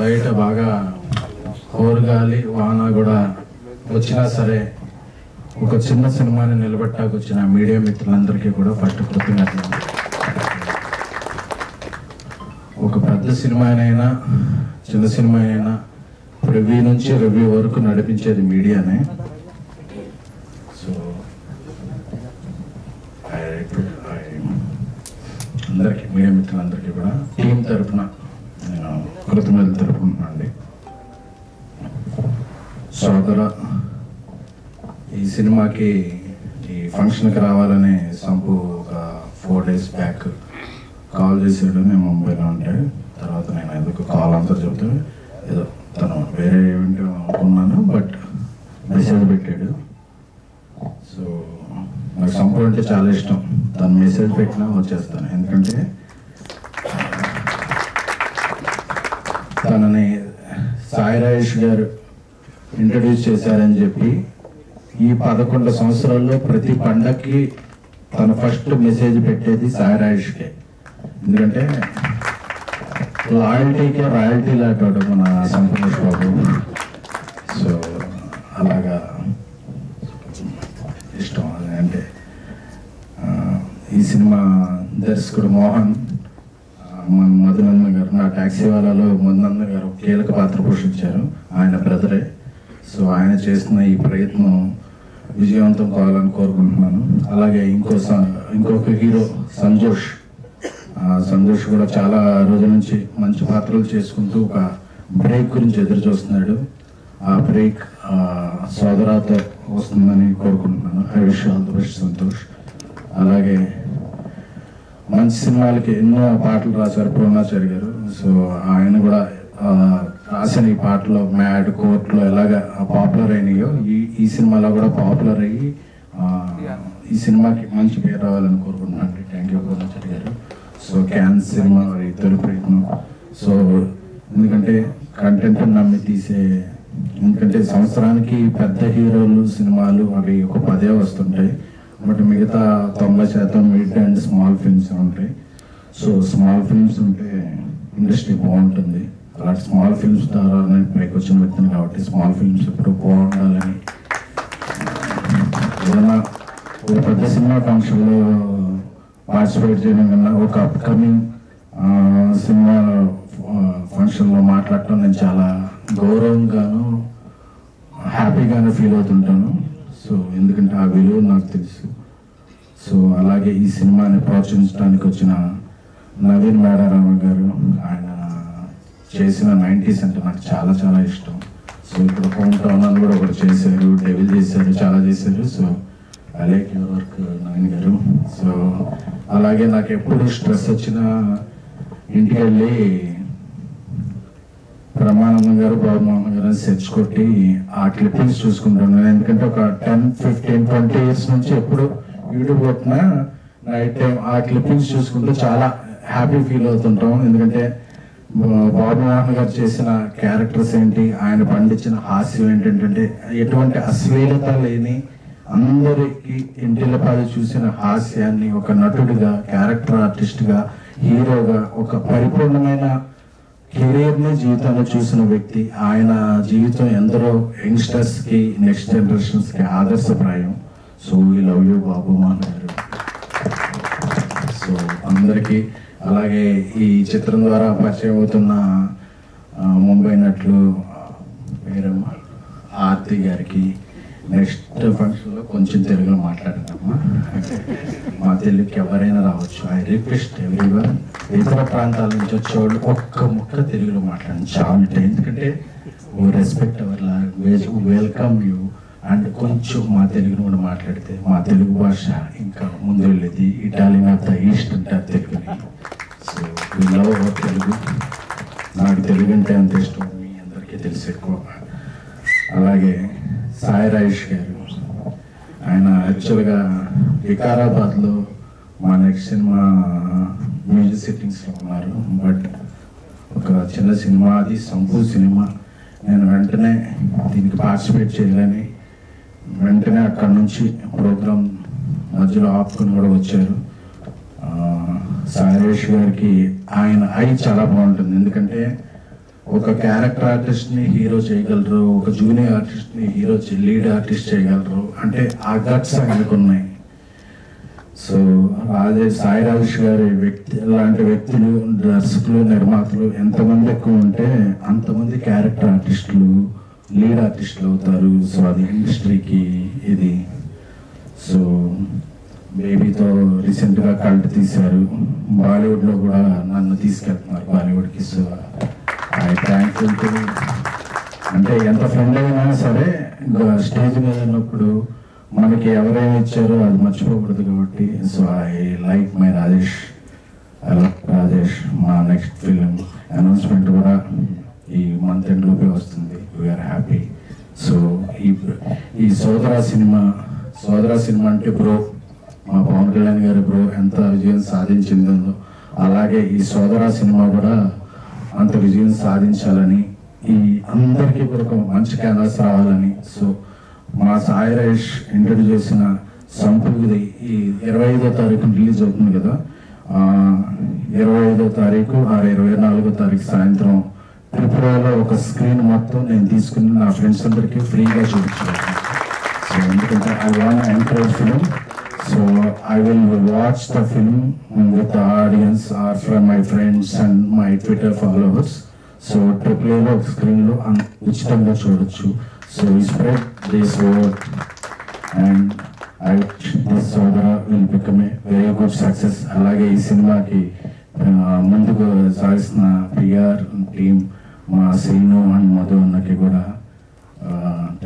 బయట బాగా హోరుగాలి వాన కూడా వచ్చినా సరే ఒక చిన్న సినిమాని నిలబెట్టాకు వచ్చిన మీడియా మిత్రులందరికీ కూడా ఫస్ట్ కృతజ్ఞతలు. ఒక పెద్ద సినిమా అయినా చిన్న సినిమా అయినా రివ్యూ నుంచి రివ్యూ వరకు నడిపించేది మీడియానే. సో అందరికీ మీడియా మిత్రులందరికీ కూడా టీం తరఫున నేను కృతజ్ఞతలు తెలుపుకుంటున్నానండి. సోదర ఈ సినిమాకి ఈ ఫంక్షన్కి రావాలని సంపు ఒక 4 days బ్యాక్ కాల్ చేసాడు. నేను ముంబైలో ఉంటే తర్వాత నేను ఎందుకు కాల్ అంతా చెప్తే ఏదో తను వేరే ఈవెంట్ అనుకున్నాను, బట్ మెసేజ్ పెట్టాడు. సో నాకు సంపు అంటే చాలా ఇష్టం. తను మెసేజ్ పెట్టినా వచ్చేస్తాను, ఎందుకంటే తనని సాయి రాజేష్ గారు ఇంట్రడ్యూస్ చేశారని చెప్పి ఈ 11 సంవత్సరాల్లో ప్రతి పండగకి తన ఫస్ట్ మెసేజ్ పెట్టేది సాయి రాజేష్కే. ఎందుకంటే లాయల్టీకే రాయల్టీ లాంటాడు మన సంతోష్ బాబు. సో అలాగా ఇష్టం. అంటే ఈ సినిమా దర్శకుడు మోహన్ మన మధునందన్ గారు, నా ట్యాక్సీ వాళ్ళలో మధునందన్ గారు కీలక పాత్ర పోషించారు. ఆయన బ్రదరే. సో ఆయన చేసిన ఈ ప్రయత్నం విజయవంతం కావాలని కోరుకుంటున్నాను. అలాగే ఇంకొక హీరో సంతోష్ కూడా చాలా రోజుల నుంచి మంచి పాత్రలు చేసుకుంటూ ఒక బ్రేక్ గురించి ఎదురు చూస్తున్నాడు. ఆ బ్రేక్ సోదరాతో వస్తుందని కోరుకుంటున్నాను. I wish all the best Santosh. అలాగే మంచి సినిమాలకి ఎన్నో పాటలు రాశారు పూర్ణాచారి గారు. సో ఆయన కూడా రాసిన ఈ పాటలో మ్యాడ్ కోర్టులో ఎలాగ పాపులర్ అయినాయో ఈ సినిమాలో కూడా పాపులర్ అయ్యి ఈ సినిమాకి మంచి పేరు రావాలని కోరుకుంటున్నాను. థ్యాంక్ యూ పూర్ణాచారి గారు. సో క్యాన్ సినిమా తొలి ప్రయత్నం. సో ఎందుకంటే కంటెంట్ నమ్మి తీసే, ఎందుకంటే సంవత్సరానికి పెద్ద హీరోలు సినిమాలు అవి ఒక 10 వస్తుంటాయి, బట్ మిగతా 90% మిడ్ అండ్ స్మాల్ ఫిల్మ్స్ ఉంటాయి. సో స్మాల్ ఫిల్మ్స్ ఉంటే ఇండస్ట్రీ బాగుంటుంది. అలాంటి స్మాల్ ఫిల్మ్స్ ద్వారా నేను పైకి వచ్చిన వ్యక్తిని కాబట్టి స్మాల్ ఫిల్మ్స్ ఎప్పుడు బాగుండాలని, ఏదైనా ఒక పెద్ద సినిమా ఫంక్షన్లో పార్టిసిపేట్ చేయడం కన్నా ఒక అప్కమింగ్ సినిమా ఫంక్షన్లో మాట్లాడటం నేను చాలా గౌరవంగాను హ్యాపీగానే ఫీల్ అవుతుంటాను. సో ఎందుకంటే ఆ విలువ నాకు తెలుసు. సో అలాగే ఈ సినిమాని ప్రోత్సహించడానికి వచ్చిన నవీన్ మేడారామ గారు, ఆయన చేసిన 90s అంటే నాకు చాలా చాలా ఇష్టం. సో ఇప్పుడు హోమ్ టౌన్ అని కూడా ఒకటి చేశారు, డెవిల్ చేశారు, చాలా చేశారు. So I like your work Naveen గారు. సో అలాగే నాకు ఎప్పుడు స్ట్రెస్ వచ్చినా ఇంటికి వెళ్ళి బ్రహ్మానందం గారు, బాబుమోహన్ గారు సెర్చ్ కొట్టి ఆ క్లిప్పింగ్స్ చూసుకుంటున్నాను. ఎందుకంటే ఒక 10, 15, 20 years నుంచి ఎప్పుడు యూట్యూబ్ కొట్టినా నైట్ టైం ఆ క్లిప్పింగ్స్ చూసుకుంటూ చాలా హ్యాపీ ఫీల్ అవుతుంటాం. ఎందుకంటే బాబుమోహన్ గారు చేసిన క్యారెక్టర్స్ ఏంటి, ఆయన పండించిన హాస్యం ఏంటంటే ఎటువంటి అశ్లీలత లేని, అందరికి ఇంటిల్లపాది చూసిన హాస్యాన్ని ఒక నటుడిగా, క్యారెక్టర్ ఆర్టిస్ట్గా, హీరోగా ఒక పరిపూర్ణమైన కెరీర్ని జీవితంలో చూసిన వ్యక్తి. ఆయన జీవితం ఎందరో యంగ్స్టర్స్కి, నెక్స్ట్ జనరేషన్స్కి ఆదర్శప్రాయం. So we love you Babu Mohan garu. So అందరికీ, అలాగే ఈ చిత్రం ద్వారా పరిచయం అవుతున్న ముంబై నటులు వేరమ్మ, ఆర్తి గారికి, నెక్స్ట్ ఫంక్షన్లో కొంచెం తెలుగులో మాట్లాడతామా, మా తెలుగుకి ఎవరైనా రావచ్చు. ఐ రిక్వెస్ట్ ఎవ్రీవన్, ఇతర ప్రాంతాల నుంచి వచ్చేవాళ్ళు ఒక్క ముక్క తెలుగులో మాట్లాడండి చాలు. ఎందుకంటే we respect hour language, welcome you. And కొంచెం మా తెలుగును కూడా మాట్లాడితే మా తెలుగు భాష ఇంకా ముందు వెళ్ళేది. ఇటాలియన్ ఆఫ్ ద ఈస్ట్ అంటారు తెలుగుని. So we love our Telugu. నాకు తెలుగు అంటే అంత ఇష్టం, మీ అందరికీ తెలుసు ఎక్కువ. అలాగే సాయి రాజేష్ గారు, ఆయన యాక్చువల్గా వికారాబాద్లో మా నెక్స్ట్ సినిమా మ్యూజిక్ సెట్టింగ్స్లో ఉన్నారు. బట్ ఒక చిన్న సినిమా, అది సంపూ సినిమా. నేను వెంటనే దీనికి పార్టిసిపేట్ చేయాలని వెంటనే అక్కడ నుంచి ప్రోగ్రామ్ మధ్యలో ఆపుకొని కూడా వచ్చారు. సాయి రాజేష్ గారికి ఆయన ఐ చాలా బాగుంటుంది. ఎందుకంటే ఒక క్యారెక్టర్ ఆర్టిస్ట్ని హీరో చేయగలరు, ఒక జూనియర్ ఆర్టిస్ట్ని హీరో లీడ్ ఆర్టిస్ట్ చేయగలరు అంటే ఆ గట్స్ ఆయనకు ఉన్నాయి. సో సాయి రాజేష్ గారి లాంటి వ్యక్తులు, దర్శకులు, నిర్మాతలు ఎంతమంది ఎక్కువ ఉంటే అంతమంది క్యారెక్టర్ ఆర్టిస్టులు లీడ్ ఆర్టిస్టులు అవుతారు. సో అది ఇండస్ట్రీకి ఇది. సో బేబీతో రీసెంట్గా కల్ట్ తీశారు, బాలీవుడ్లో కూడా నన్ను తీసుకెళ్తున్నారు బాలీవుడ్కి. సో ఐ థ్యాంక్ఫుల్ టు, అంటే ఎంత ఫ్రెండ్ అయినా సరే స్టేజ్ మీద ఉన్నప్పుడు మనకి ఎవరైనా ఇచ్చారో అది మర్చిపోకూడదు కాబట్టి. So I like my Rajesh, I like Rajesh. మా నెక్స్ట్ ఫిలిం అనౌన్స్మెంట్ కూడా ఈ మంత్ ఎండ్ లోపే వస్తుంది. We are happy. సో ఈ సోదరా సినిమా అంటే బ్రో, మా పవన్ కళ్యాణ్ గారి బ్రో ఎంత విజయం సాధించిందో అలాగే ఈ సోదరా సినిమా కూడా అంత విజయం సాధించాలని, ఈ అందరికీ కూడా ఒక మంచి క్యాన్వాస్ రావాలని. సో మా సాయి రాజేష్ ఇంట్రడ్యూస్ చేసిన సంపూది ఈ 25వ తారీఖు రిలీజ్ అవుతుంది కదా, 25వ తారీఖు 24వ తారీఖు సాయంత్రం త్రిపురలో ఒక స్క్రీన్ మొత్తం నేను తీసుకుని నా ఫ్రెండ్స్ అందరికీ ఫ్రీగా చూపించాను. సో ఎందుకంటే I want encourage film. So I will watch the film with the audience or from my friends and my Twitter followers. So AAAలో ఒక స్క్రీన్లో ఉచితంగా చూడొచ్చు. So we spread this word and I wish this Sodara will become a very good success. అలాగే ఈ సినిమాకి ముందుకు సాగిస్తున్న PR టీమ్, మా శ్రీను అండ్ మధు అన్నకి కూడా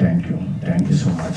థ్యాంక్ యూ సో మచ్.